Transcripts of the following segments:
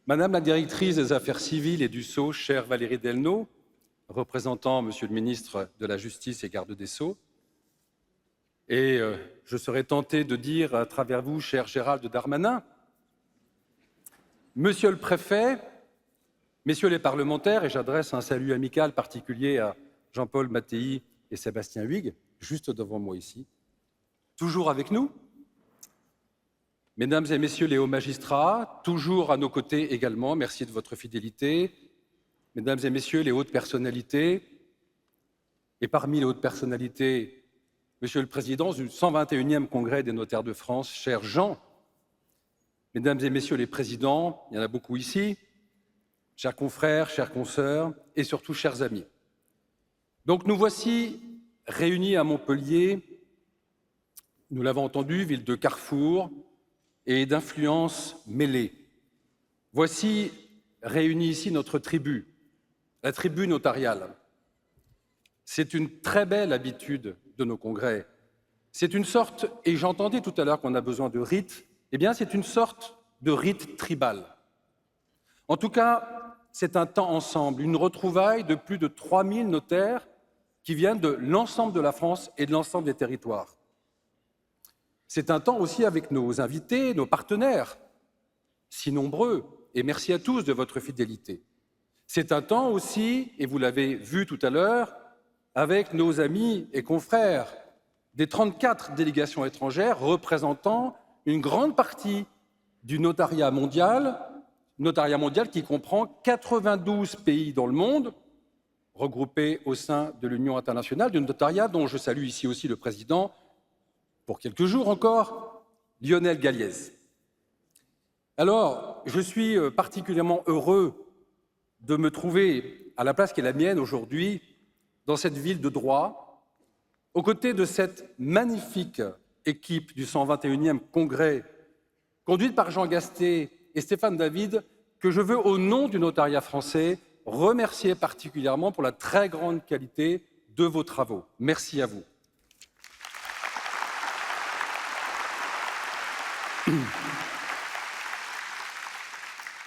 Madame la directrice des Affaires civiles et du Sceau, chère Valérie Delneau, représentant Monsieur le ministre de la Justice et garde des Sceaux, et je serais tenté de dire à travers vous, cher Gérald Darmanin, Monsieur le préfet, messieurs les parlementaires, et j'adresse un salut amical particulier à Jean-Paul Mattei et Sébastien Huyghe, juste devant moi ici, toujours avec nous. Mesdames et messieurs les hauts magistrats, toujours à nos côtés également, merci de votre fidélité. Mesdames et messieurs les hautes personnalités, et parmi les hautes personnalités, Monsieur le Président du 121e Congrès des notaires de France, cher Jean, Mesdames et messieurs les présidents, il y en a beaucoup ici, chers confrères, chères consoeurs et surtout chers amis. Donc nous voici réunis à Montpellier, nous l'avons entendu, ville de carrefour et d'influences mêlées. Voici réunie ici notre tribu, la tribu notariale. C'est une très belle habitude de nos congrès. C'est une sorte, et j'entendais tout à l'heure qu'on a besoin de rite, eh bien c'est une sorte de rite tribal. En tout cas, c'est un temps ensemble, une retrouvaille de plus de 3000 notaires qui viennent de l'ensemble de la France et de l'ensemble des territoires. C'est un temps aussi avec nos invités, nos partenaires, si nombreux, et merci à tous de votre fidélité. C'est un temps aussi, et vous l'avez vu tout à l'heure, avec nos amis et confrères des 34 délégations étrangères représentant une grande partie du notariat mondial qui comprend 92 pays dans le monde, regroupés au sein de l'Union internationale du notariat, dont je salue ici aussi le président, pour quelques jours encore, Lionel Galliez. Alors, je suis particulièrement heureux de me trouver à la place qui est la mienne aujourd'hui, dans cette ville de droit, aux côtés de cette magnifique équipe du 121e Congrès, conduite par Jean Gasté et Stéphane David, que je veux, au nom du notariat français, remercier particulièrement pour la très grande qualité de vos travaux. Merci à vous.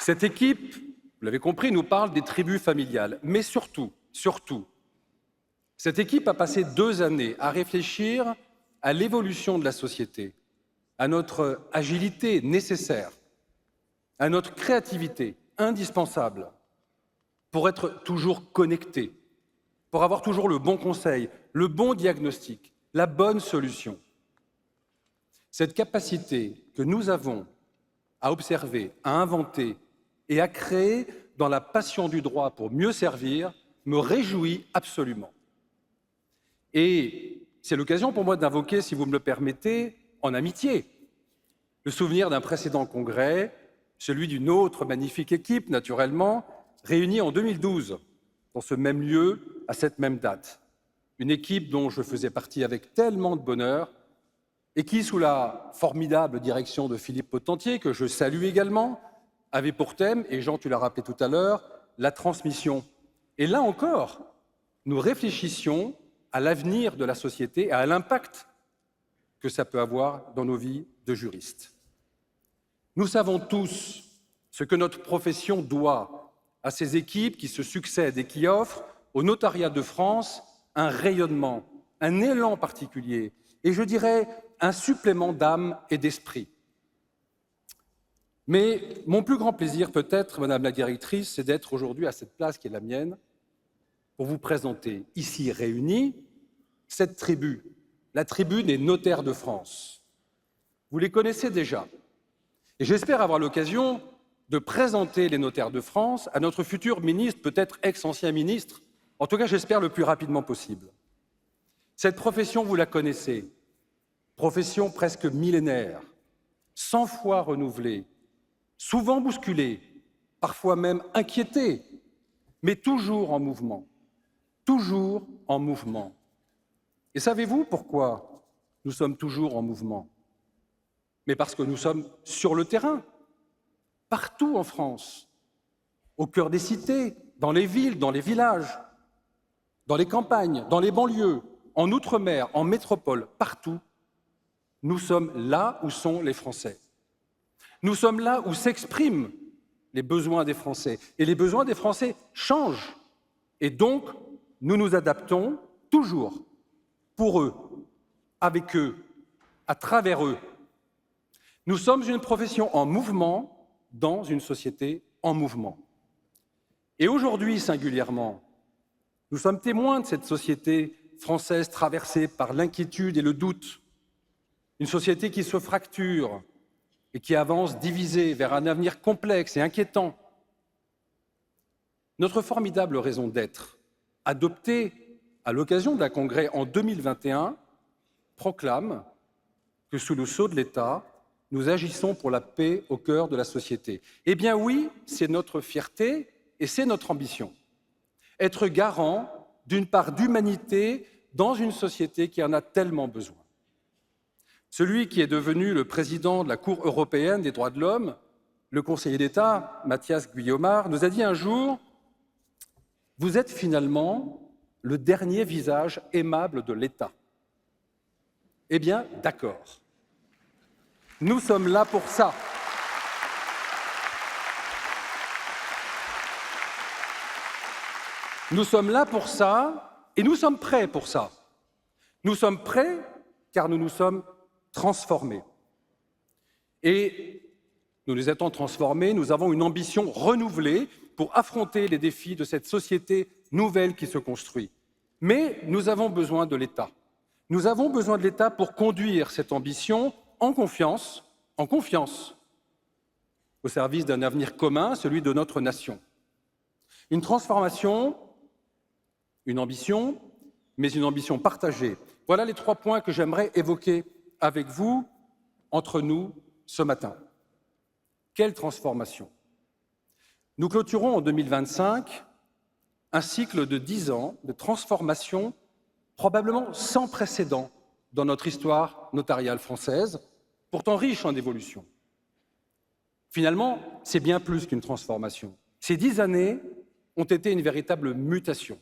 Cette équipe, vous l'avez compris, nous parle des tribus familiales, mais surtout, cette équipe a passé 2 années à réfléchir à l'évolution de la société, à notre agilité nécessaire, à notre créativité indispensable pour être toujours connectés, pour avoir toujours le bon conseil, le bon diagnostic, la bonne solution. Cette capacité que nous avons à observer, à inventer et à créer dans la passion du droit pour mieux servir me réjouit absolument. Et c'est l'occasion pour moi d'invoquer, si vous me le permettez, en amitié, le souvenir d'un précédent congrès, celui d'une autre magnifique équipe, naturellement, réunie en 2012, dans ce même lieu, à cette même date. Une équipe dont je faisais partie avec tellement de bonheur et qui, sous la formidable direction de Philippe Potentier, que je salue également, avait pour thème, et Jean, tu l'as rappelé tout à l'heure, la transmission. Et là encore, nous réfléchissions à l'avenir de la société et à l'impact que ça peut avoir dans nos vies de juristes. Nous savons tous ce que notre profession doit à ces équipes qui se succèdent et qui offrent au notariat de France un rayonnement, un élan particulier, et je dirais un supplément d'âme et d'esprit. Mais mon plus grand plaisir, peut-être, Madame la directrice, c'est d'être aujourd'hui à cette place qui est la mienne, pour vous présenter, ici réunis, cette tribu, la tribu des notaires de France. Vous les connaissez déjà, et j'espère avoir l'occasion de présenter les notaires de France à notre futur ministre, peut-être ex-ancien ministre, en tout cas j'espère le plus rapidement possible. Cette profession, vous la connaissez, profession presque millénaire, 100 fois renouvelée, souvent bousculée, parfois même inquiétée, mais toujours en mouvement. Toujours en mouvement. Et savez-vous pourquoi nous sommes toujours en mouvement? Mais parce que nous sommes sur le terrain, partout en France, au cœur des cités, dans les villes, dans les villages, dans les campagnes, dans les banlieues, en outre-mer, en métropole, partout, nous sommes là où sont les Français. Nous sommes là où s'expriment les besoins des Français. Et les besoins des Français changent. Et donc, nous nous adaptons toujours pour eux, avec eux, à travers eux. Nous sommes une profession en mouvement dans une société en mouvement. Et aujourd'hui, singulièrement, nous sommes témoins de cette société française traversée par l'inquiétude et le doute, une société qui se fracture et qui avance divisée vers un avenir complexe et inquiétant. Notre formidable raison d'être, adoptée à l'occasion d'un congrès en 2021, proclame que sous le sceau de l'État, nous agissons pour la paix au cœur de la société. Eh bien oui, c'est notre fierté et c'est notre ambition. Être garant d'une part d'humanité dans une société qui en a tellement besoin. Celui qui est devenu le président de la Cour européenne des droits de l'homme, le conseiller d'État, Mathias Guillomard, nous a dit un jour « Vous êtes finalement le dernier visage aimable de l'État. » Eh bien, d'accord. Nous sommes là pour ça. Nous sommes là pour ça et nous sommes prêts pour ça. Nous sommes prêts car nous nous sommes transformés. Et nous nous étant transformés, nous avons une ambition renouvelée pour affronter les défis de cette société nouvelle qui se construit. Mais nous avons besoin de l'État. Nous avons besoin de l'État pour conduire cette ambition en confiance, au service d'un avenir commun, celui de notre nation. Une transformation, une ambition, mais une ambition partagée. Voilà les 3 points que j'aimerais évoquer avec vous, entre nous, ce matin. Quelle transformation! Nous clôturons en 2025 un cycle de 10 ans de transformation probablement sans précédent dans notre histoire notariale française, pourtant riche en évolution. Finalement, c'est bien plus qu'une transformation. Ces 10 années ont été une véritable mutation.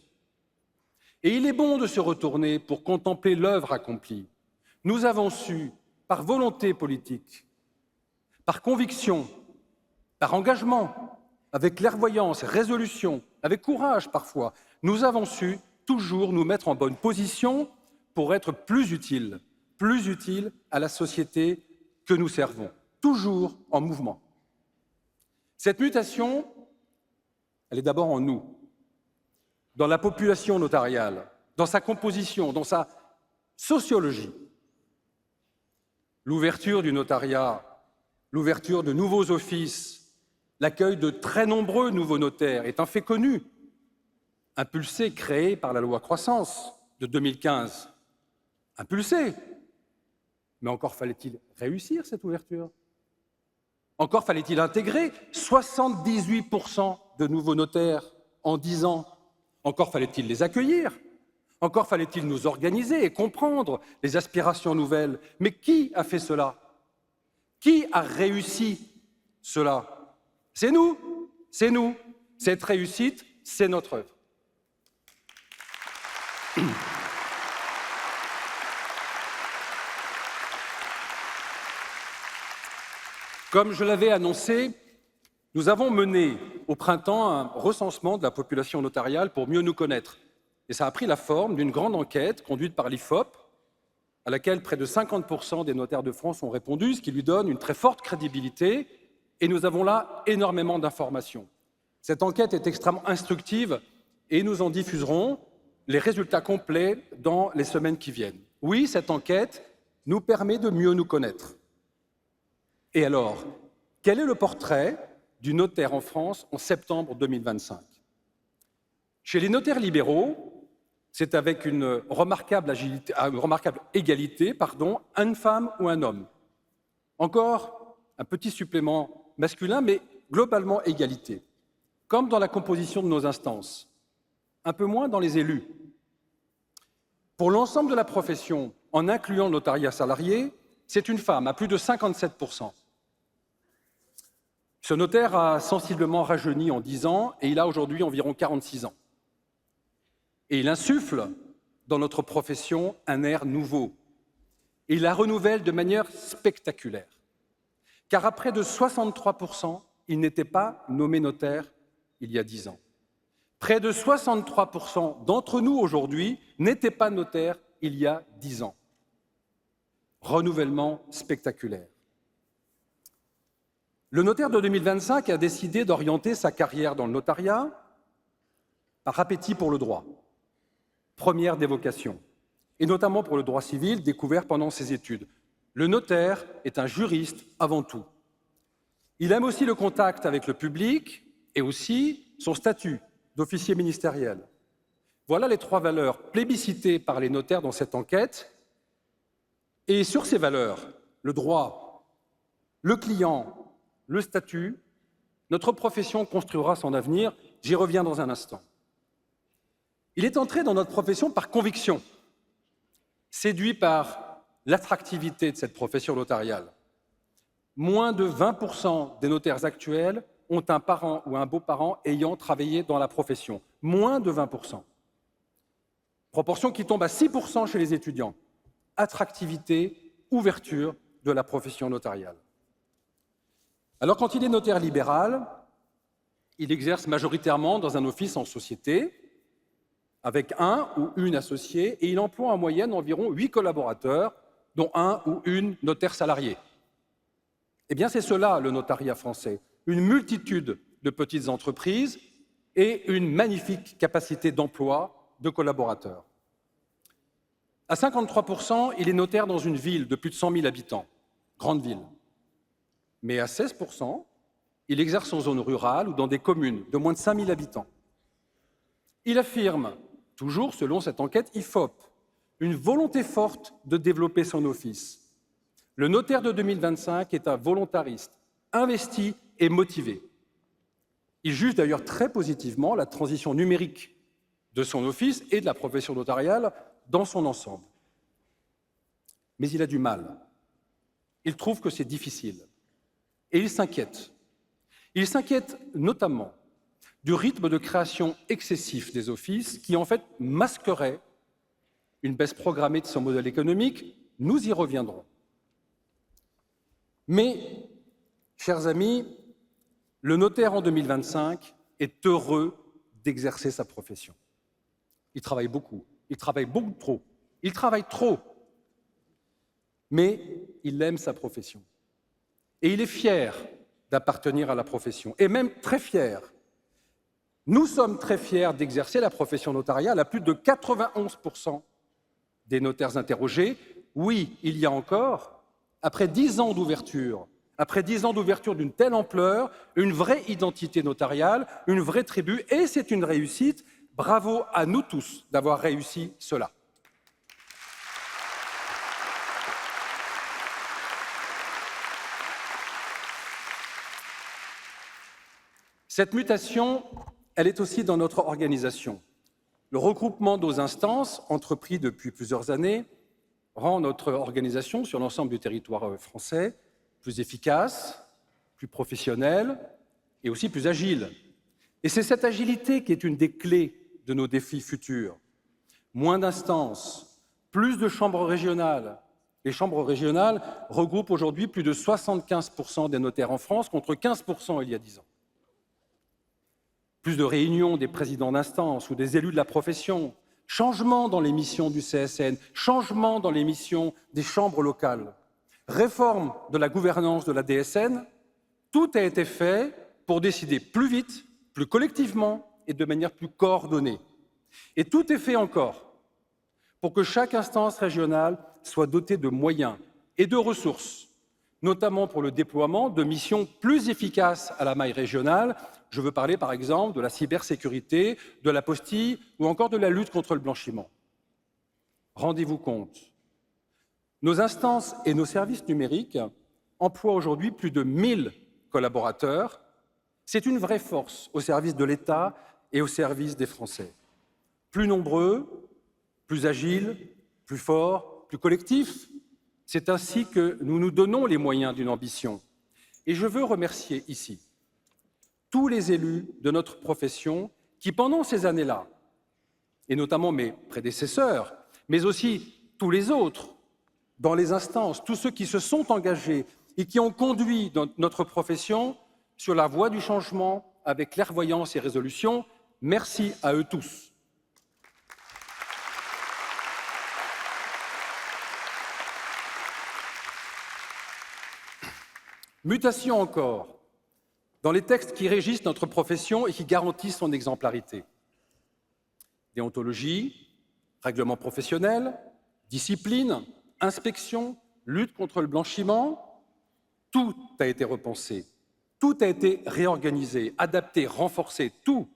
Et il est bon de se retourner pour contempler l'œuvre accomplie. Nous avons su, par volonté politique, par conviction, par engagement, avec clairvoyance, résolution, avec courage parfois, nous avons su toujours nous mettre en bonne position pour être plus utiles à la société que nous servons, toujours en mouvement. Cette mutation, elle est d'abord en nous, dans la population notariale, dans sa composition, dans sa sociologie. L'ouverture du notariat, l'ouverture de nouveaux offices, l'accueil de très nombreux nouveaux notaires est un fait connu, impulsé, créé par la loi Croissance de 2015. Impulsé. Mais encore fallait-il réussir cette ouverture. Encore fallait-il intégrer 78% de nouveaux notaires en 10 ans. Encore fallait-il les accueillir. Encore fallait-il nous organiser et comprendre les aspirations nouvelles. Mais qui a fait cela? Qui a réussi cela? C'est nous, c'est nous. Cette réussite, c'est notre œuvre. Comme je l'avais annoncé, nous avons mené au printemps un recensement de la population notariale pour mieux nous connaître. Et ça a pris la forme d'une grande enquête conduite par l'IFOP, à laquelle près de 50% des notaires de France ont répondu, ce qui lui donne une très forte crédibilité. Et nous avons là énormément d'informations. Cette enquête est extrêmement instructive et nous en diffuserons les résultats complets dans les semaines qui viennent. Oui, cette enquête nous permet de mieux nous connaître. Et alors, quel est le portrait du notaire en France en septembre 2025? Chez les notaires libéraux, c'est avec une remarquable égalité, une femme ou un homme. Encore un petit supplément masculin, mais globalement égalité. Comme dans la composition de nos instances, un peu moins dans les élus. Pour l'ensemble de la profession, en incluant le notariat salarié, c'est une femme à plus de 57%. Ce notaire a sensiblement rajeuni en 10 ans et il a aujourd'hui environ 46 ans. Et il insuffle dans notre profession un air nouveau. Et il la renouvelle de manière spectaculaire. Car à près de 63%, ils n'étaient pas nommés notaires il y a 10 ans. Près de 63% d'entre nous aujourd'hui n'étaient pas notaires il y a 10 ans. Renouvellement spectaculaire. Le notaire de 2025 a décidé d'orienter sa carrière dans le notariat par appétit pour le droit, première des vocations, et notamment pour le droit civil découvert pendant ses études. Le notaire est un juriste avant tout. Il aime aussi le contact avec le public et aussi son statut d'officier ministériel. Voilà les 3 valeurs plébiscitées par les notaires dans cette enquête. Et sur ces valeurs, le droit, le client, le statut, notre profession construira son avenir. J'y reviens dans un instant. Il est entré dans notre profession par conviction, séduit par l'attractivité de cette profession notariale. Moins de 20% des notaires actuels ont un parent ou un beau-parent ayant travaillé dans la profession. Moins de 20%. Proportion qui tombe à 6% chez les étudiants. Attractivité, ouverture de la profession notariale. Alors, quand il est notaire libéral, il exerce majoritairement dans un office en société, avec un ou une associée, et il emploie en moyenne environ 8 collaborateurs, dont un ou une notaire salarié. Eh bien, c'est cela, le notariat français. Une multitude de petites entreprises et une magnifique capacité d'emploi de collaborateurs. À 53%, il est notaire dans une ville de plus de 100 000 habitants, grande ville. Mais à 16%, il exerce en zone rurale ou dans des communes de moins de 5 000 habitants. Il affirme, toujours selon cette enquête IFOP, une volonté forte de développer son office. Le notaire de 2025 est un volontariste, investi et motivé. Il juge d'ailleurs très positivement la transition numérique de son office et de la profession notariale dans son ensemble. Mais il a du mal. Il trouve que c'est difficile. Et il s'inquiète. Il s'inquiète notamment du rythme de création excessif des offices qui, en fait, masquerait une baisse programmée de son modèle économique. Nous y reviendrons. Mais, chers amis, le notaire en 2025 est heureux d'exercer sa profession. Il travaille beaucoup trop, il travaille trop, mais il aime sa profession. Et il est fier d'appartenir à la profession, et même très fier. Nous sommes très fiers d'exercer la profession notariale à plus de 91% des notaires interrogés. Oui, il y a encore, après 10 ans d'ouverture, d'une telle ampleur, une vraie identité notariale, une vraie tribu, et c'est une réussite. Bravo à nous tous d'avoir réussi cela. Cette mutation, elle est aussi dans notre organisation. Le regroupement de nos instances, entrepris depuis plusieurs années, rend notre organisation sur l'ensemble du territoire français plus efficace, plus professionnelle et aussi plus agile. Et c'est cette agilité qui est une des clés de nos défis futurs. Moins d'instances, plus de chambres régionales. Les chambres régionales regroupent aujourd'hui plus de 75% des notaires en France, contre 15% il y a 10 ans. Plus de réunions des présidents d'instances ou des élus de la profession, changement dans les missions du CSN, changement dans les missions des chambres locales, réforme de la gouvernance de la DSN, tout a été fait pour décider plus vite, plus collectivement et de manière plus coordonnée. Et tout est fait encore pour que chaque instance régionale soit dotée de moyens et de ressources, notamment pour le déploiement de missions plus efficaces à la maille régionale. Je veux parler par exemple de la cybersécurité, de la postille ou encore de la lutte contre le blanchiment. Rendez-vous compte, nos instances et nos services numériques emploient aujourd'hui plus de 1000 collaborateurs. C'est une vraie force au service de l'État et au service des Français. Plus nombreux, plus agiles, plus forts, plus collectifs. C'est ainsi que nous nous donnons les moyens d'une ambition. Et je veux remercier ici tous les élus de notre profession qui, pendant ces années-là, et notamment mes prédécesseurs, mais aussi tous les autres, dans les instances, tous ceux qui se sont engagés et qui ont conduit notre profession, sur la voie du changement avec clairvoyance et résolution. Merci à eux tous. Mutation encore, dans les textes qui régissent notre profession et qui garantissent son exemplarité. Déontologie, règlement professionnel, discipline, inspection, lutte contre le blanchiment, tout a été repensé, tout a été réorganisé, adapté, renforcé, tout.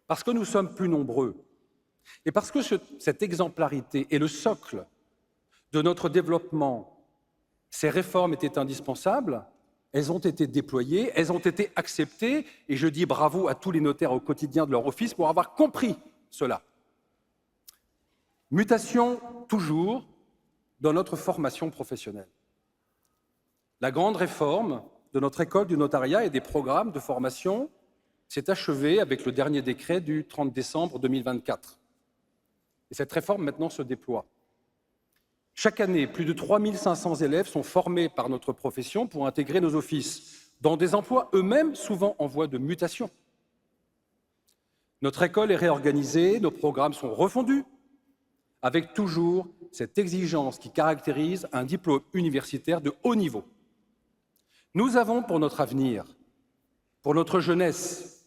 Parce que nous sommes plus nombreux et parce que cette exemplarité est le socle de notre développement. Ces réformes étaient indispensables, elles ont été déployées, elles ont été acceptées, et je dis bravo à tous les notaires au quotidien de leur office pour avoir compris cela. Mutation toujours dans notre formation professionnelle. La grande réforme de notre école du notariat et des programmes de formation s'est achevée avec le dernier décret du 30 décembre 2024. Et cette réforme maintenant se déploie. Chaque année, plus de 3 500 élèves sont formés par notre profession pour intégrer nos offices, dans des emplois eux-mêmes souvent en voie de mutation. Notre école est réorganisée, nos programmes sont refondus, avec toujours cette exigence qui caractérise un diplôme universitaire de haut niveau. Nous avons pour notre avenir, pour notre jeunesse,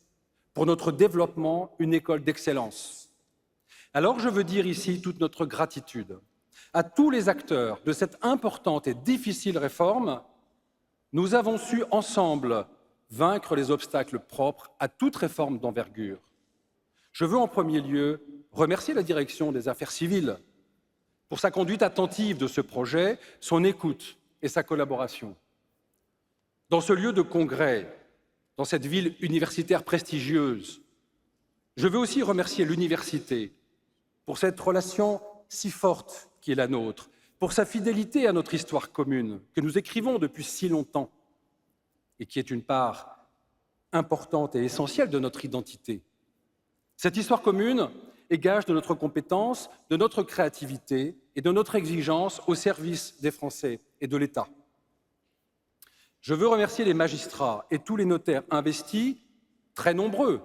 pour notre développement, une école d'excellence. Alors je veux dire ici toute notre gratitude à tous les acteurs de cette importante et difficile réforme. Nous avons su ensemble vaincre les obstacles propres à toute réforme d'envergure. Je veux en premier lieu remercier la direction des affaires civiles pour sa conduite attentive de ce projet, son écoute et sa collaboration. Dans ce lieu de congrès, dans cette ville universitaire prestigieuse, je veux aussi remercier l'université pour cette relation si forte qui est la nôtre, pour sa fidélité à notre histoire commune, que nous écrivons depuis si longtemps, et qui est une part importante et essentielle de notre identité. Cette histoire commune est gage de notre compétence, de notre créativité et de notre exigence au service des Français et de l'État. Je veux remercier les magistrats et tous les notaires investis, très nombreux,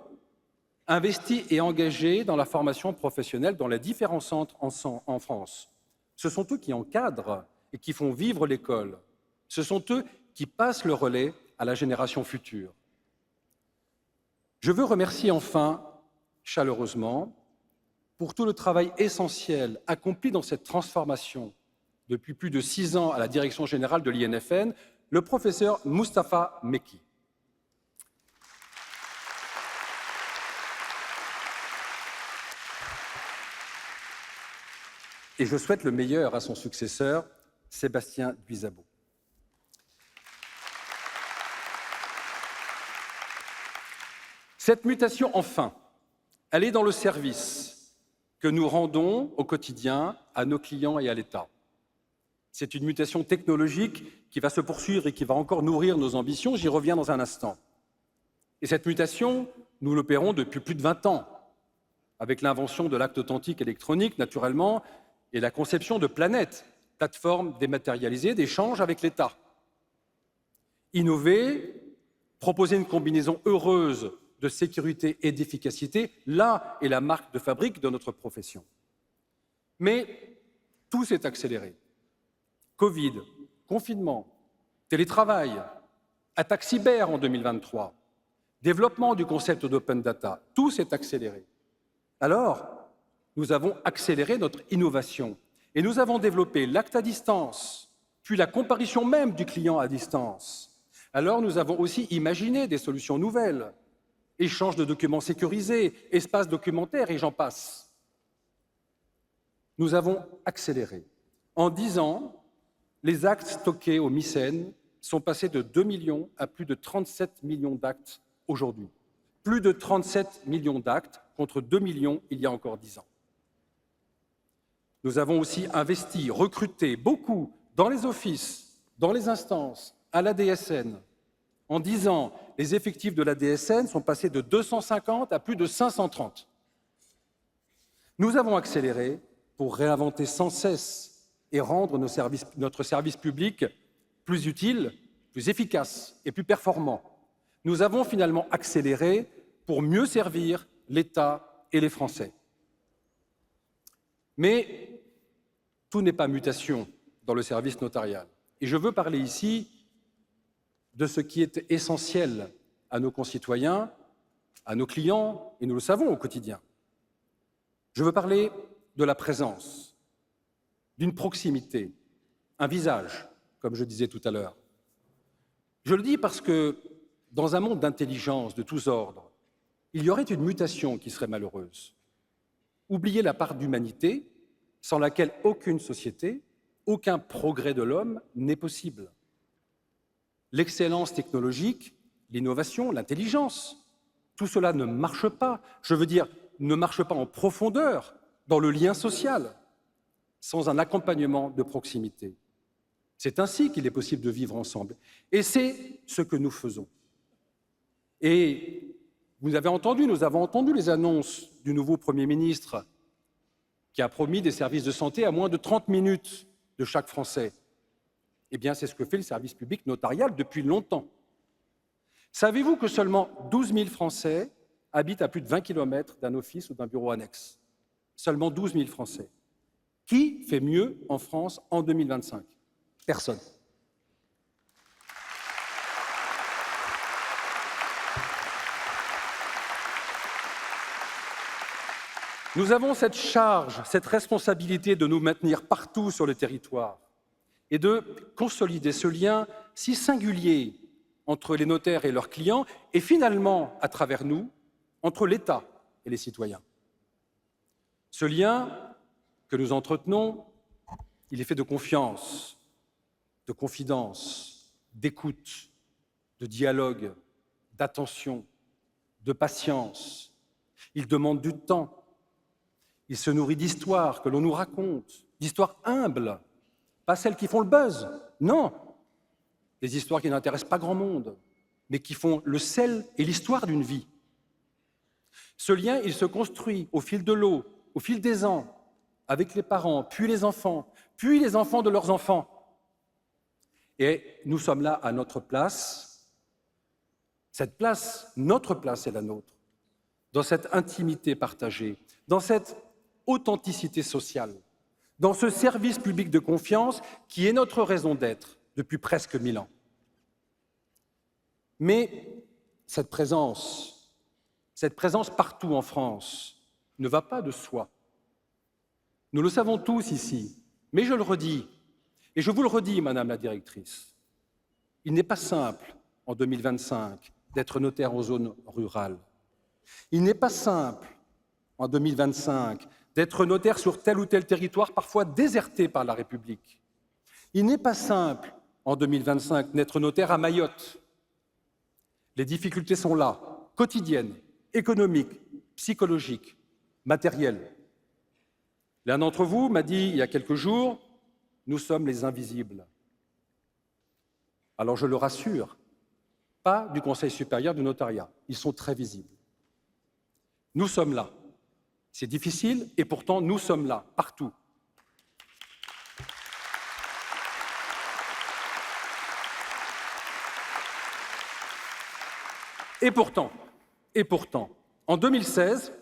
investis et engagés dans la formation professionnelle dans les différents centres en France. Ce sont eux qui encadrent et qui font vivre l'école. Ce sont eux qui passent le relais à la génération future. Je veux remercier enfin, chaleureusement, pour tout le travail essentiel accompli dans cette transformation depuis plus de 6 ans à la direction générale de l'INFN, le professeur Moustapha Mekki. Et je souhaite le meilleur à son successeur, Sébastien Guizabo. Cette mutation, enfin, elle est dans le service que nous rendons au quotidien à nos clients et à l'État. C'est une mutation technologique qui va se poursuivre et qui va encore nourrir nos ambitions, j'y reviens dans un instant. Et cette mutation, nous l'opérons depuis plus de 20 ans, avec l'invention de l'acte authentique électronique, naturellement, et la conception de Planète, plateforme dématérialisée d'échange avec l'État. Innover, proposer une combinaison heureuse de sécurité et d'efficacité, là est la marque de fabrique de notre profession. Mais tout s'est accéléré. Covid, confinement, télétravail, attaque cyber en 2023, développement du concept d'open data, tout s'est accéléré. Alors, nous avons accéléré notre innovation et nous avons développé l'acte à distance, puis la comparution même du client à distance. Alors, nous avons aussi imaginé des solutions nouvelles, échange de documents sécurisés, espace documentaire et j'en passe. Nous avons accéléré. En 10 ans, les actes stockés au MICEN sont passés de 2 millions à plus de 37 millions d'actes aujourd'hui. Plus de 37 millions d'actes contre 2 millions il y a encore 10 ans. Nous avons aussi investi, recruté beaucoup dans les offices, dans les instances, à la DSN. En 10 ans, les effectifs de la DSN sont passés de 250 à plus de 530. Nous avons accéléré pour réinventer sans cesse et rendre notre service public plus utile, plus efficace et plus performant, nous avons finalement accéléré pour mieux servir l'État et les Français. Mais tout n'est pas mutation dans le service notarial. Et je veux parler ici de ce qui est essentiel à nos concitoyens, à nos clients, et nous le savons au quotidien. Je veux parler de la présence, d'une proximité, un visage, comme je disais tout à l'heure. Je le dis parce que, dans un monde d'intelligence de tous ordres, il y aurait une mutation qui serait malheureuse. Oublier la part d'humanité sans laquelle aucune société, aucun progrès de l'homme n'est possible. L'excellence technologique, l'innovation, l'intelligence, tout cela ne marche pas. Je veux dire, ne marche pas en profondeur dans le lien social, sans un accompagnement de proximité. C'est ainsi qu'il est possible de vivre ensemble. Et c'est ce que nous faisons. Et nous avons entendu les annonces du nouveau Premier ministre qui a promis des services de santé à moins de 30 minutes de chaque Français. Eh bien, c'est ce que fait le service public notarial depuis longtemps. Savez-vous que seulement 12 000 Français habitent à plus de 20 km d'un office ou d'un bureau annexe? Seulement 12 000 Français. Qui fait mieux en France en 2025? Personne. Nous avons cette charge, cette responsabilité de nous maintenir partout sur le territoire et de consolider ce lien si singulier entre les notaires et leurs clients et finalement, à travers nous, entre l'État et les citoyens. Ce lien que nous entretenons, il est fait de confiance, de confidence, d'écoute, de dialogue, d'attention, de patience. Il demande du temps. Il se nourrit d'histoires que l'on nous raconte, d'histoires humbles, pas celles qui font le buzz, non, des histoires qui n'intéressent pas grand monde, mais qui font le sel et l'histoire d'une vie. Ce lien, il se construit au fil de l'eau, au fil des ans, avec les parents, puis les enfants de leurs enfants. Et nous sommes là à notre place. Cette place, notre place est la nôtre, dans cette intimité partagée, dans cette authenticité sociale, dans ce service public de confiance qui est notre raison d'être depuis presque 1000 ans. Mais cette présence partout en France ne va pas de soi. Nous le savons tous ici, mais je le redis, et je vous le redis, Madame la directrice, il n'est pas simple, en 2025, d'être notaire en zone rurale. Il n'est pas simple, en 2025, d'être notaire sur tel ou tel territoire, parfois déserté par la République. Il n'est pas simple, en 2025, d'être notaire à Mayotte. Les difficultés sont là, quotidiennes, économiques, psychologiques, matérielles. L'un d'entre vous m'a dit il y a quelques jours, « Nous sommes les invisibles ». Alors je le rassure, pas du Conseil supérieur du notariat, ils sont très visibles. Nous sommes là. C'est difficile et pourtant nous sommes là, partout. Et pourtant, en 2016,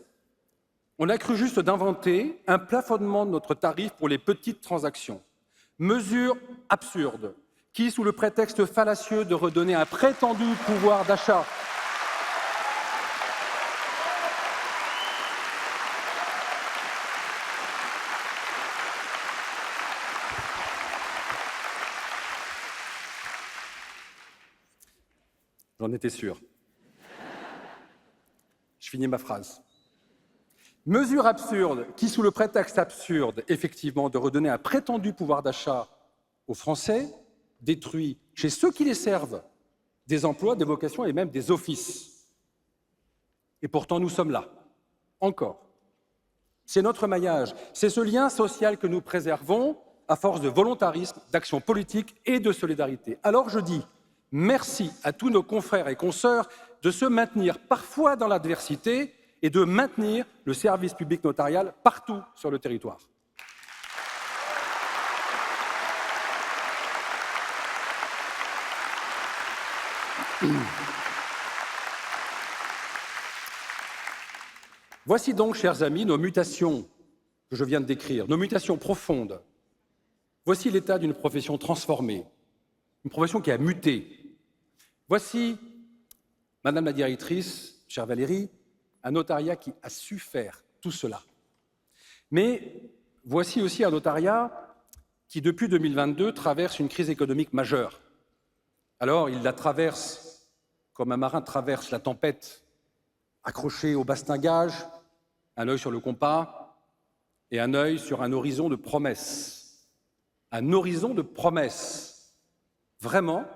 on a cru juste d'inventer un plafonnement de notre tarif pour les petites transactions. Mesure absurde qui, sous le prétexte fallacieux de redonner un prétendu pouvoir d'achat J'en étais sûr. Je finis ma phrase. Mesure absurde qui, sous le prétexte absurde, effectivement, de redonner un prétendu pouvoir d'achat aux Français, détruit chez ceux qui les servent des emplois, des vocations et même des offices. Et pourtant, nous sommes là, encore. C'est notre maillage, c'est ce lien social que nous préservons à force de volontarisme, d'action politique et de solidarité. Alors je dis merci à tous nos confrères et consoeurs de se maintenir parfois dans l'adversité et de maintenir le service public notarial partout sur le territoire. Voici donc, chers amis, nos mutations que je viens de décrire, nos mutations profondes. Voici l'état d'une profession transformée, une profession qui a muté. Voici, Madame la directrice, chère Valérie, un notariat qui a su faire tout cela. Mais voici aussi un notariat qui, depuis 2022, traverse une crise économique majeure. Alors, il la traverse comme un marin traverse la tempête, accroché au bastingage, un œil sur le compas et un œil sur un horizon de promesses. Un horizon de promesses. Vraiment?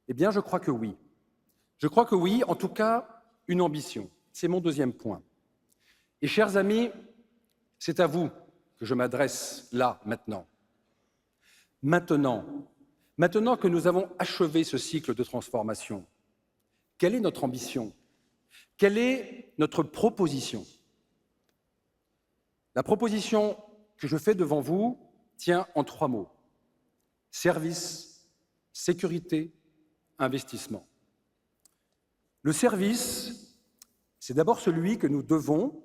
Eh bien, je crois que oui. Je crois que oui, en tout cas, une ambition. C'est mon deuxième point. Et chers amis, c'est à vous que je m'adresse là, maintenant. Maintenant que nous avons achevé ce cycle de transformation, quelle est notre ambition? Quelle est notre proposition? La proposition que je fais devant vous tient en 3 mots. Service, sécurité, investissement. Le service, c'est d'abord celui que nous devons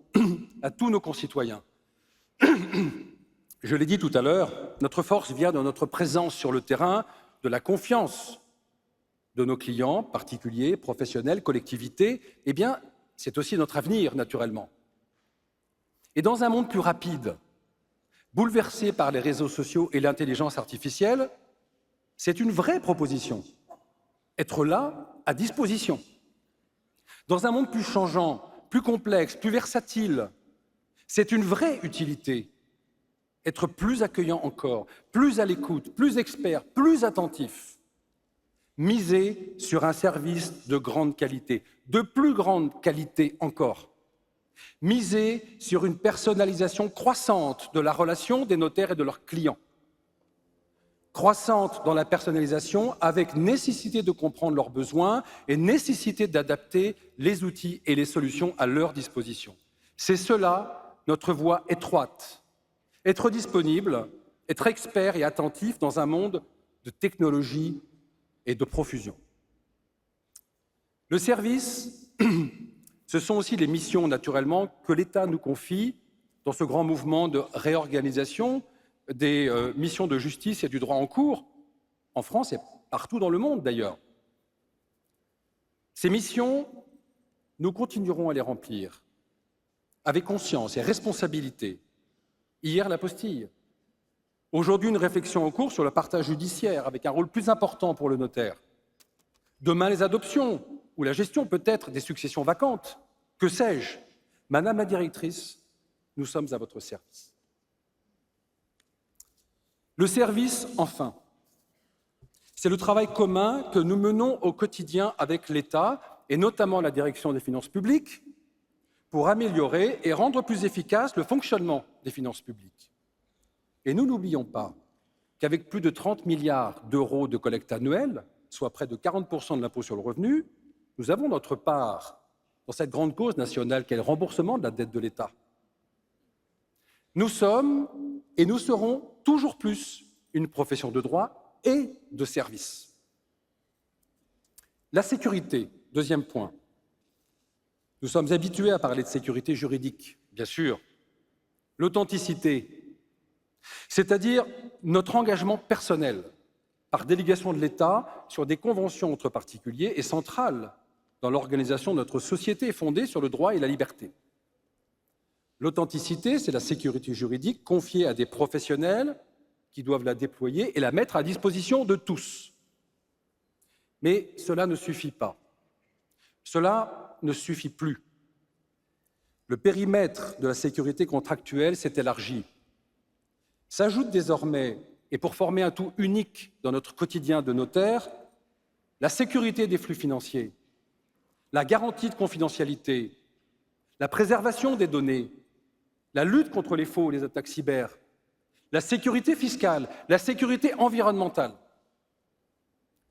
à tous nos concitoyens. Je l'ai dit tout à l'heure, notre force vient de notre présence sur le terrain, de la confiance de nos clients, particuliers, professionnels, collectivités. Eh bien, c'est aussi notre avenir, naturellement. Et dans un monde plus rapide, bouleversé par les réseaux sociaux et l'intelligence artificielle, c'est une vraie proposition. Être là, à disposition. Dans un monde plus changeant, plus complexe, plus versatile, c'est une vraie utilité. Être plus accueillant encore, plus à l'écoute, plus expert, plus attentif. Miser sur un service de grande qualité, de plus grande qualité encore. Miser sur une personnalisation croissante de la relation des notaires et de leurs clients. Croissante dans la personnalisation avec nécessité de comprendre leurs besoins et nécessité d'adapter les outils et les solutions à leur disposition. C'est cela, notre voie étroite. Être disponible, être expert et attentif dans un monde de technologie et de profusion. Le service, ce sont aussi les missions, naturellement, que l'État nous confie dans ce grand mouvement de réorganisation des missions de justice et du droit en cours, en France et partout dans le monde d'ailleurs. Ces missions, nous continuerons à les remplir avec conscience et responsabilité. Hier, l'apostille. Aujourd'hui, une réflexion en cours sur le partage judiciaire avec un rôle plus important pour le notaire. Demain, les adoptions ou la gestion peut-être des successions vacantes. Que sais-je? Madame la directrice, nous sommes à votre service. Le service, enfin, c'est le travail commun que nous menons au quotidien avec l'État, et notamment la direction des finances publiques, pour améliorer et rendre plus efficace le fonctionnement des finances publiques. Et nous n'oublions pas qu'avec plus de 30 milliards d'euros de collecte annuelle, soit près de 40% de l'impôt sur le revenu, nous avons notre part dans cette grande cause nationale qu'est le remboursement de la dette de l'État. Nous sommes et nous serons toujours plus une profession de droit et de service. La sécurité, deuxième point. Nous sommes habitués à parler de sécurité juridique, bien sûr. L'authenticité, c'est-à-dire notre engagement personnel par délégation de l'État sur des conventions entre particuliers est central dans l'organisation de notre société fondée sur le droit et la liberté. L'authenticité, c'est la sécurité juridique confiée à des professionnels qui doivent la déployer et la mettre à disposition de tous. Mais cela ne suffit pas. Cela ne suffit plus. Le périmètre de la sécurité contractuelle s'est élargi. S'ajoute désormais, et pour former un tout unique dans notre quotidien de notaire, la sécurité des flux financiers, la garantie de confidentialité, la préservation des données, la lutte contre les faux et les attaques cyber, la sécurité fiscale, la sécurité environnementale.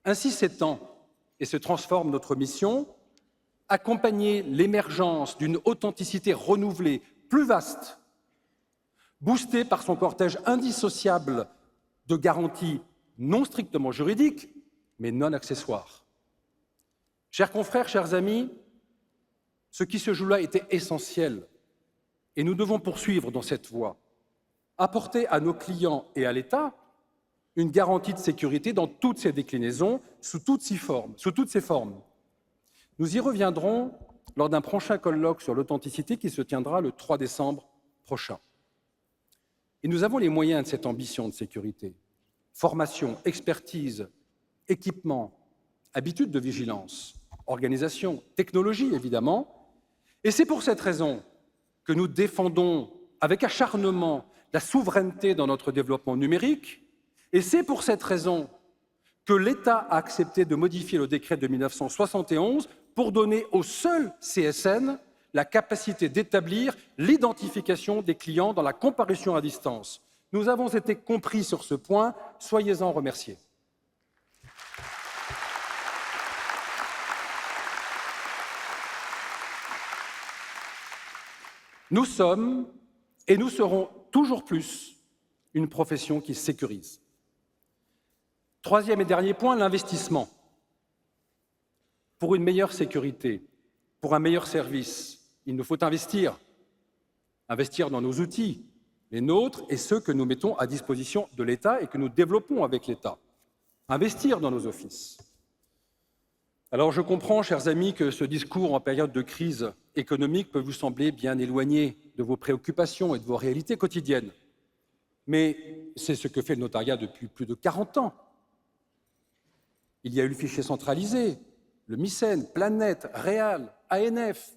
Ainsi s'étend et se transforme notre mission, accompagner l'émergence d'une authenticité renouvelée, plus vaste, boostée par son cortège indissociable de garanties non strictement juridiques, mais non accessoires. Chers confrères, chers amis, ce qui se joue là était essentiel et nous devons poursuivre dans cette voie. Apporter à nos clients et à l'État une garantie de sécurité dans toutes ses déclinaisons, sous toutes ses formes. Nous y reviendrons lors d'un prochain colloque sur l'authenticité qui se tiendra le 3 décembre prochain. Et nous avons les moyens de cette ambition de sécurité. Formation, expertise, équipement, habitude de vigilance, organisation, technologie évidemment. Et c'est pour cette raison que nous défendons avec acharnement la souveraineté dans notre développement numérique. Et c'est pour cette raison que l'État a accepté de modifier le décret de 1971 pour donner au seul CSN la capacité d'établir l'identification des clients dans la comparution à distance. Nous avons été compris sur ce point, soyez-en remerciés. Nous sommes, et nous serons toujours plus, une profession qui sécurise. Troisième et dernier point, l'investissement. Pour une meilleure sécurité, pour un meilleur service, il nous faut investir. Investir dans nos outils, les nôtres et ceux que nous mettons à disposition de l'État et que nous développons avec l'État. Investir dans nos offices. Alors je comprends, chers amis, que ce discours en période de crise économique peut vous sembler bien éloigné de vos préoccupations et de vos réalités quotidiennes. Mais c'est ce que fait le notariat depuis plus de 40 ans. Il y a eu le fichier centralisé, le MICEN, Planète, Réal, ANF,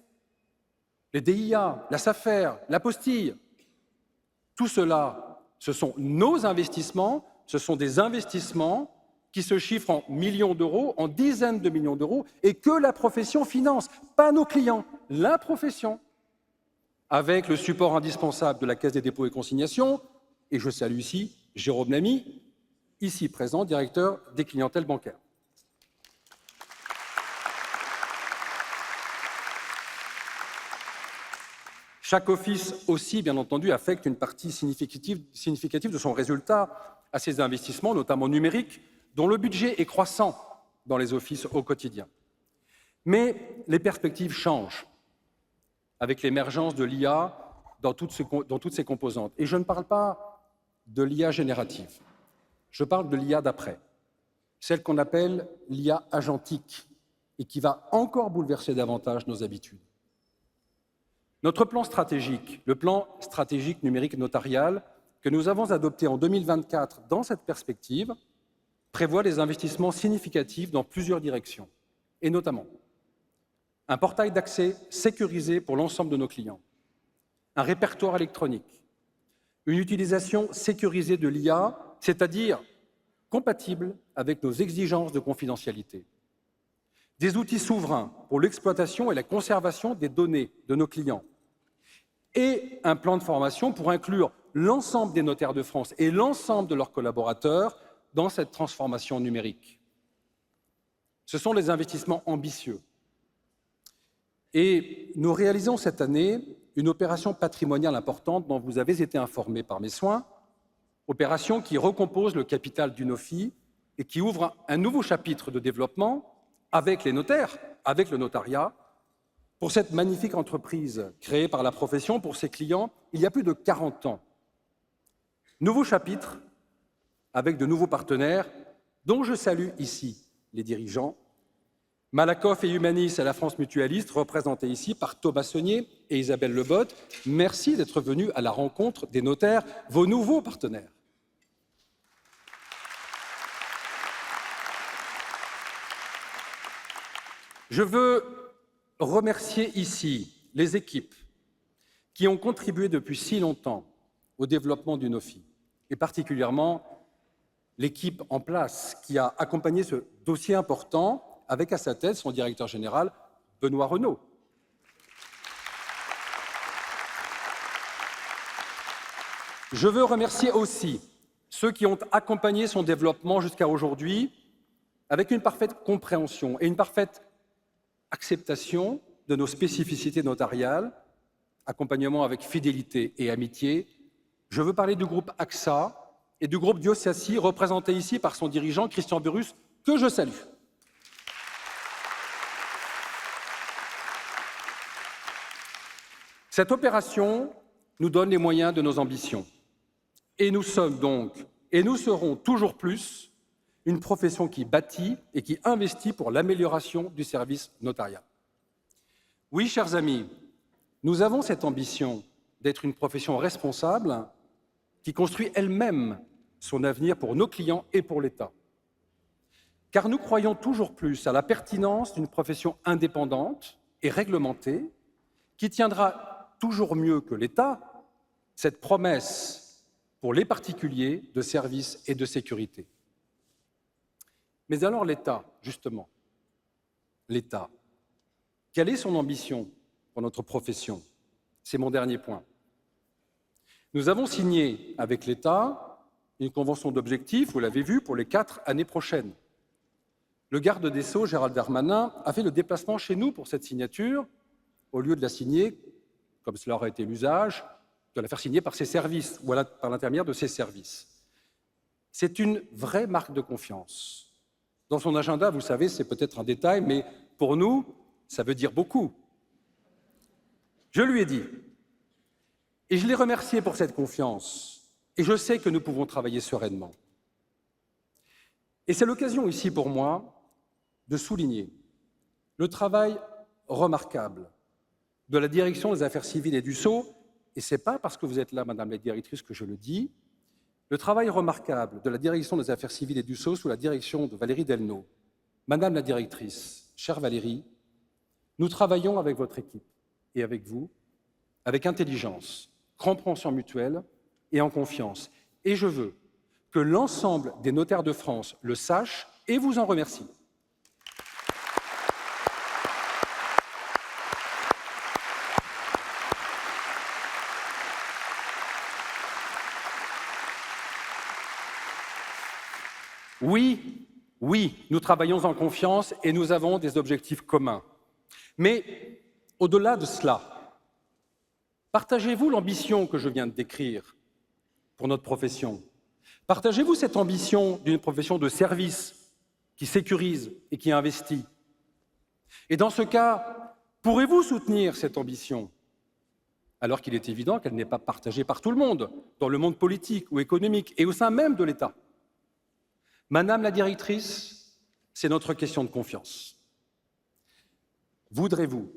les DIA, la SAFER, l'apostille. Tout cela, ce sont nos investissements, ce sont des investissements qui se chiffrent en millions d'euros, en dizaines de millions d'euros, et que la profession finance, pas nos clients, la profession, avec le support indispensable de la Caisse des dépôts et consignations, et je salue ici Jérôme Lamy, ici présent, directeur des clientèles bancaires. Chaque office aussi, bien entendu, affecte une partie significative de son résultat à ces investissements, notamment numériques, dont le budget est croissant dans les offices au quotidien. Mais les perspectives changent avec l'émergence de l'IA dans toutes ses composantes. Et je ne parle pas de l'IA générative, je parle de l'IA d'après, celle qu'on appelle l'IA agentique et qui va encore bouleverser davantage nos habitudes. Notre plan stratégique, le plan stratégique numérique notarial que nous avons adopté en 2024 dans cette perspective, prévoit des investissements significatifs dans plusieurs directions, et notamment un portail d'accès sécurisé pour l'ensemble de nos clients, un répertoire électronique, une utilisation sécurisée de l'IA, c'est-à-dire compatible avec nos exigences de confidentialité, des outils souverains pour l'exploitation et la conservation des données de nos clients, et un plan de formation pour inclure l'ensemble des notaires de France et l'ensemble de leurs collaborateurs dans cette transformation numérique. Ce sont des investissements ambitieux. Et nous réalisons cette année une opération patrimoniale importante dont vous avez été informés par mes soins, opération qui recompose le capital d'Unofi et qui ouvre un nouveau chapitre de développement avec les notaires, avec le notariat, pour cette magnifique entreprise créée par la profession pour ses clients il y a plus de 40 ans. Nouveau chapitre avec de nouveaux partenaires dont je salue ici les dirigeants, Malakoff et Humanis à la France Mutualiste, représentés ici par Thomas Saunier et Isabelle Lebotte. Merci d'être venus à la rencontre des notaires, vos nouveaux partenaires. Je veux remercier ici les équipes qui ont contribué depuis si longtemps au développement d'Unofi, et particulièrement l'équipe en place qui a accompagné ce dossier important avec à sa tête son directeur général, Benoît Renaud. Je veux remercier aussi ceux qui ont accompagné son développement jusqu'à aujourd'hui avec une parfaite compréhension et une parfaite acceptation de nos spécificités notariales, accompagnement avec fidélité et amitié. Je veux parler du groupe AXA et du groupe Diosasi, représenté ici par son dirigeant, Christian Burrus, que je salue. Cette opération nous donne les moyens de nos ambitions. Et nous sommes donc, et nous serons toujours plus, une profession qui bâtit et qui investit pour l'amélioration du service notarial. Oui, chers amis, nous avons cette ambition d'être une profession responsable qui construit elle-même son avenir pour nos clients et pour l'État. Car nous croyons toujours plus à la pertinence d'une profession indépendante et réglementée qui tiendra toujours mieux que l'État cette promesse pour les particuliers de services et de sécurité. Mais alors l'État, justement, l'État, quelle est son ambition pour notre profession? C'est mon dernier point. Nous avons signé avec l'État une convention d'objectifs, vous l'avez vu, pour les 4 années prochaines. Le garde des Sceaux, Gérald Darmanin, a fait le déplacement chez nous pour cette signature, au lieu de la signer, comme cela aurait été l'usage, de la faire signer par ses services, ou par l'intermédiaire de ses services. C'est une vraie marque de confiance. Dans son agenda, vous savez, c'est peut-être un détail, mais pour nous, ça veut dire beaucoup. Je lui ai dit, et je l'ai remercié pour cette confiance, et je sais que nous pouvons travailler sereinement. Et c'est l'occasion ici pour moi de souligner le travail remarquable de la Direction des Affaires civiles et du Sceau, et ce n'est pas parce que vous êtes là, Madame la Directrice, que je le dis, le travail remarquable de la Direction des Affaires civiles et du Sceau sous la direction de Valérie Delneau. Madame la Directrice, chère Valérie, nous travaillons avec votre équipe et avec vous, avec intelligence, compréhension mutuelle et en confiance. Et je veux que l'ensemble des notaires de France le sachent et vous en remercie. Oui, nous travaillons en confiance et nous avons des objectifs communs. Mais au-delà de cela, partagez-vous l'ambition que je viens de décrire pour notre profession? Partagez-vous cette ambition d'une profession de service qui sécurise et qui investit? Et dans ce cas, pourrez-vous soutenir cette ambition, alors qu'il est évident qu'elle n'est pas partagée par tout le monde, dans le monde politique ou économique et au sein même de l'État? Madame la Directrice, c'est notre question de confiance. Voudrez-vous,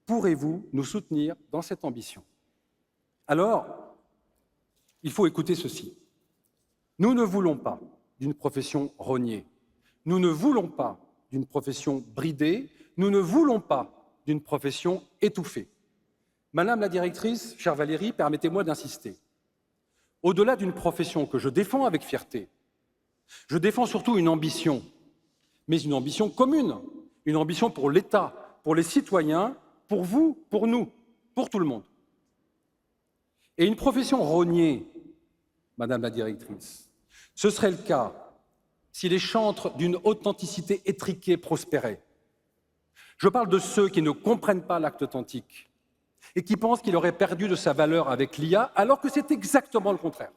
pourrez-vous nous soutenir dans cette ambition? Alors, il faut écouter ceci. Nous ne voulons pas d'une profession rognée. Nous ne voulons pas d'une profession bridée. Nous ne voulons pas d'une profession étouffée. Madame la Directrice, chère Valérie, permettez-moi d'insister. Au-delà d'une profession que je défends avec fierté, je défends surtout une ambition, mais une ambition commune, une ambition pour l'État, pour les citoyens, pour vous, pour nous, pour tout le monde. Et une profession rognée, Madame la Directrice, ce serait le cas si les chantres d'une authenticité étriquée prospéraient. Je parle de ceux qui ne comprennent pas l'acte authentique et qui pensent qu'il aurait perdu de sa valeur avec l'IA, alors que c'est exactement le contraire.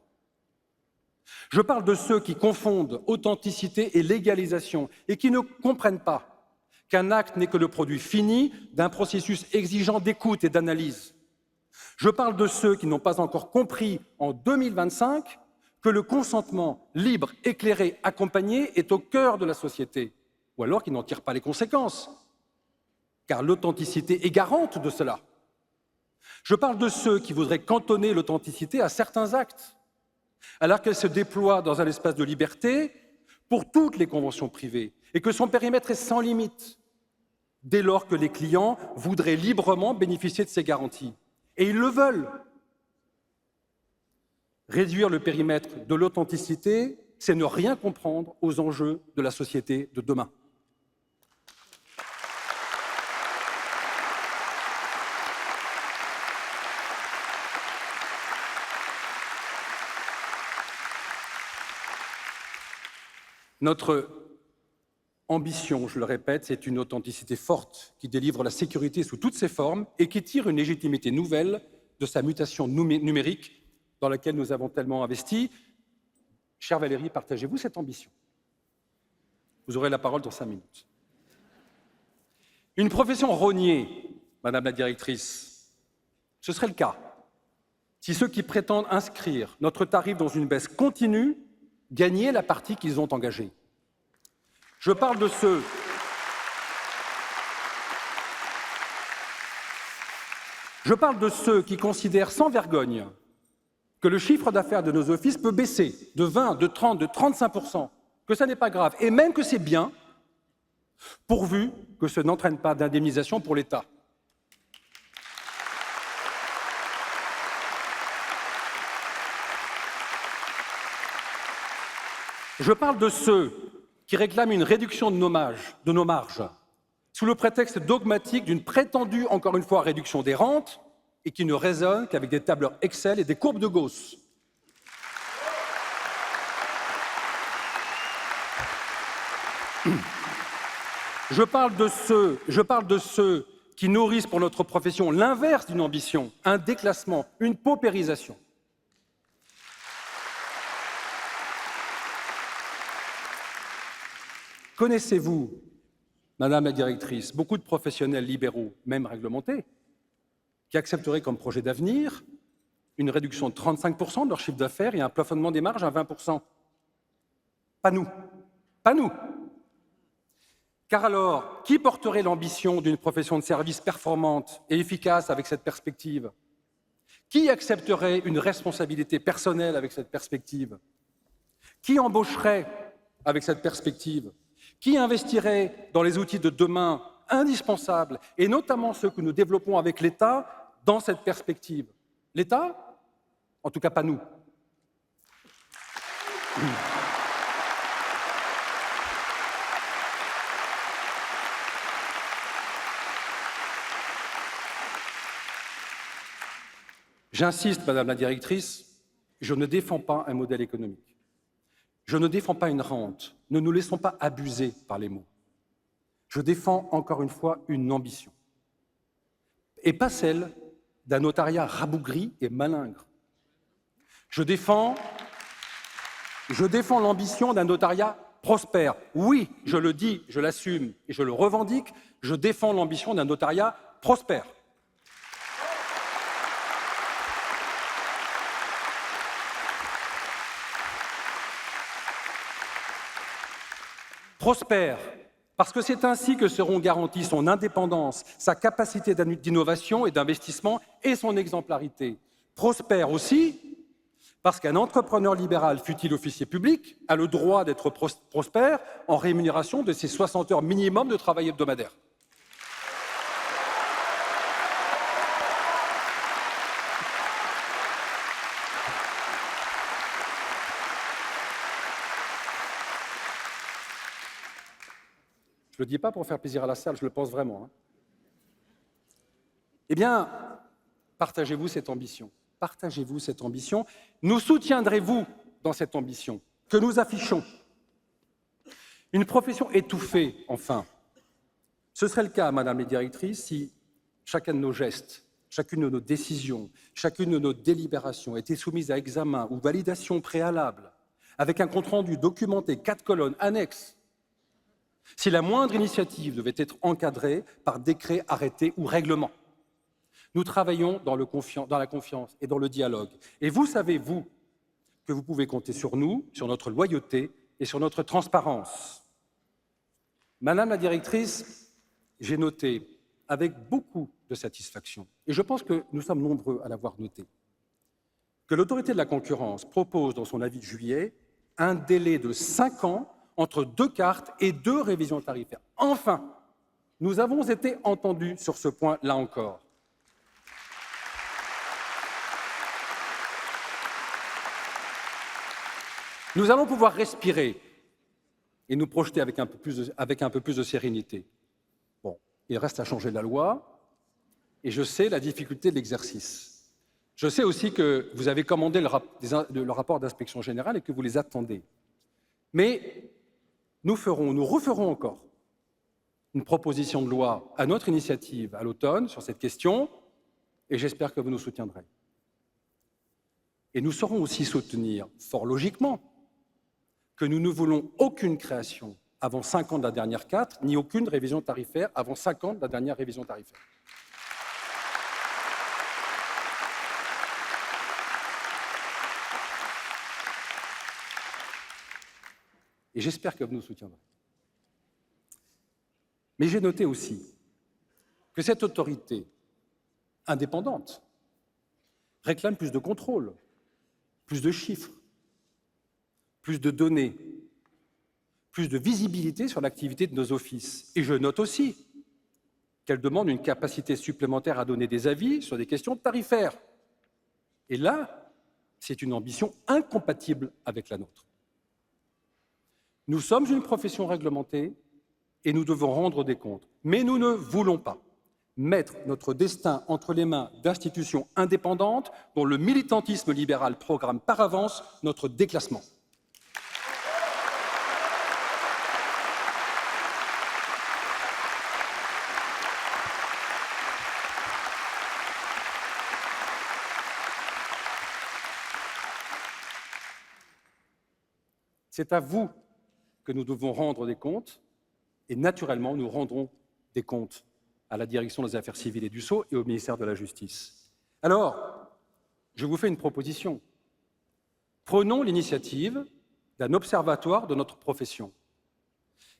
Je parle de ceux qui confondent authenticité et légalisation et qui ne comprennent pas qu'un acte n'est que le produit fini d'un processus exigeant d'écoute et d'analyse. Je parle de ceux qui n'ont pas encore compris en 2025 que le consentement libre, éclairé, accompagné est au cœur de la société, ou alors qui n'en tirent pas les conséquences, car l'authenticité est garante de cela. Je parle de ceux qui voudraient cantonner l'authenticité à certains actes, alors qu'elle se déploie dans un espace de liberté pour toutes les conventions privées et que son périmètre est sans limite, dès lors que les clients voudraient librement bénéficier de ces garanties. Et ils le veulent. Réduire le périmètre de l'authenticité, c'est ne rien comprendre aux enjeux de la société de demain. Notre ambition, je le répète, c'est une authenticité forte qui délivre la sécurité sous toutes ses formes et qui tire une légitimité nouvelle de sa mutation numérique dans laquelle nous avons tellement investi. Chère Valérie, partagez-vous cette ambition? Vous aurez la parole dans 5 minutes. Une profession rognée, Madame la Directrice, Ce serait le cas si ceux qui prétendent inscrire notre tarif dans une baisse continue gagnaient la partie qu'ils ont engagée. Je parle de ceux qui considèrent sans vergogne que le chiffre d'affaires de nos offices peut baisser de 20, de 30, de 35%, que ça n'est pas grave, et même que c'est bien, pourvu que ce n'entraîne pas d'indemnisation pour l'État. Je parle de ceux qui réclament une réduction de nos marges, sous le prétexte dogmatique d'une prétendue, encore une fois, réduction des rentes, et qui ne raisonnent qu'avec des tableurs Excel et des courbes de Gauss. Je parle de ceux qui nourrissent pour notre profession l'inverse d'une ambition, un déclassement, une paupérisation. Connaissez-vous, Madame la directrice, beaucoup de professionnels libéraux, même réglementés, qui accepteraient comme projet d'avenir une réduction de 35% de leur chiffre d'affaires et un plafonnement des marges à 20%? Pas nous. Pas nous. Car alors, qui porterait l'ambition d'une profession de service performante et efficace avec cette perspective? Qui accepterait une responsabilité personnelle avec cette perspective? Qui embaucherait avec cette perspective? Qui investirait dans les outils de demain indispensables, et notamment ceux que nous développons avec l'État dans cette perspective? L'État? En tout cas, pas nous. J'insiste, Madame la directrice, je ne défends pas un modèle économique. Je ne défends pas une rente. Ne nous laissons pas abuser par les mots. Je défends, encore une fois, une ambition. Et pas celle d'un notariat rabougri et malingre. Je défends l'ambition d'un notariat prospère. Oui, je le dis, je l'assume et je le revendique, je défends l'ambition d'un notariat prospère. Prospère, parce que c'est ainsi que seront garanties son indépendance, sa capacité d'innovation et d'investissement et son exemplarité. Prospère aussi, parce qu'un entrepreneur libéral, fût-il officier public, a le droit d'être prospère en rémunération de ses 60 heures minimum de travail hebdomadaire. Je ne le dis pas pour faire plaisir à la salle, je le pense vraiment. Eh bien, partagez-vous cette ambition. Partagez-vous cette ambition. Nous soutiendrez-vous dans cette ambition que nous affichons. Une profession étouffée, enfin. Ce serait le cas, Madame la directrice, si chacun de nos gestes, chacune de nos décisions, chacune de nos délibérations était soumise à examen ou validation préalable, avec un compte-rendu documenté, 4 colonnes, annexe. Si la moindre initiative devait être encadrée par décret, arrêté ou règlement. Nous travaillons dans la confiance et dans le dialogue. Et vous savez, vous, que vous pouvez compter sur nous, sur notre loyauté et sur notre transparence. Madame la directrice, j'ai noté avec beaucoup de satisfaction, et je pense que nous sommes nombreux à l'avoir noté, que l'autorité de la concurrence propose dans son avis de juillet un délai de 5 ans entre 2 cartes et 2 révisions tarifaires. Enfin, nous avons été entendus sur ce point, là encore. Nous allons pouvoir respirer et nous projeter avec un peu plus de sérénité. Bon, il reste à changer la loi, et je sais la difficulté de l'exercice. Je sais aussi que vous avez commandé le rapport d'inspection générale et que vous les attendez. Mais nous referons encore une proposition de loi à notre initiative à l'automne sur cette question, et j'espère que vous nous soutiendrez. Et nous saurons aussi soutenir, fort logiquement, que nous ne voulons aucune création avant 5 ans de la dernière 4, ni aucune révision tarifaire avant 5 ans de la dernière révision tarifaire. et j'espère que vous nous soutiendrez. Mais j'ai noté aussi que cette autorité indépendante réclame plus de contrôle, plus de chiffres, plus de données, plus de visibilité sur l'activité de nos offices. Et je note aussi qu'elle demande une capacité supplémentaire à donner des avis sur des questions tarifaires. Et là, c'est une ambition incompatible avec la nôtre. Nous sommes une profession réglementée et nous devons rendre des comptes. Mais nous ne voulons pas mettre notre destin entre les mains d'institutions indépendantes dont le militantisme libéral programme par avance notre déclassement. C'est à vous que nous devons rendre des comptes, et naturellement, nous rendrons des comptes à la Direction des Affaires civiles et du Sceau et au ministère de la Justice. Alors, je vous fais une proposition. Prenons l'initiative d'un observatoire de notre profession.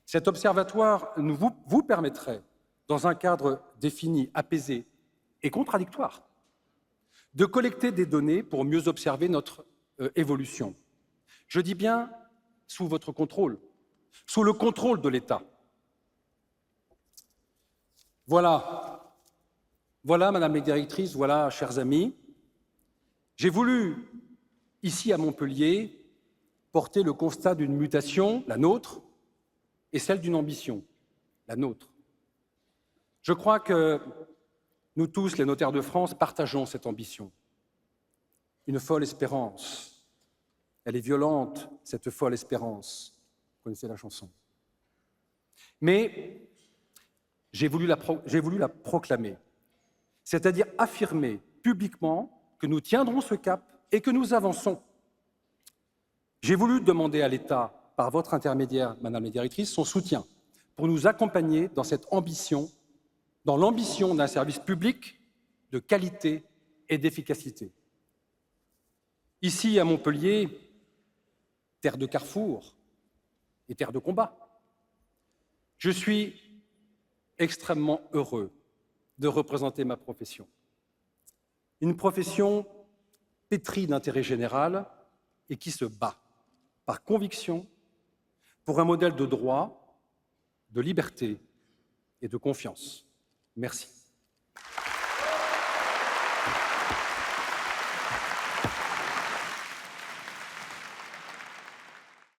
Cet observatoire vous permettrait, dans un cadre défini, apaisé et contradictoire, de collecter des données pour mieux observer notre évolution. Je dis bien sous votre contrôle, sous le contrôle de l'État. Voilà, Madame la Directrice, voilà, chers amis, j'ai voulu, ici à Montpellier, porter le constat d'une mutation, la nôtre, et celle d'une ambition, la nôtre. Je crois que nous tous, les notaires de France, partageons cette ambition. Une folle espérance. Elle est violente, cette folle espérance. Vous connaissez la chanson. Mais j'ai voulu la proclamer, c'est-à-dire affirmer publiquement que nous tiendrons ce cap et que nous avançons. J'ai voulu demander à l'État, par votre intermédiaire, Madame la Directrice, son soutien pour nous accompagner dans cette ambition, dans l'ambition d'un service public de qualité et d'efficacité. Ici, à Montpellier, terre de carrefour et terre de combat, je suis extrêmement heureux de représenter ma profession. Une profession pétrie d'intérêt général et qui se bat, par conviction, pour un modèle de droit, de liberté et de confiance. Merci.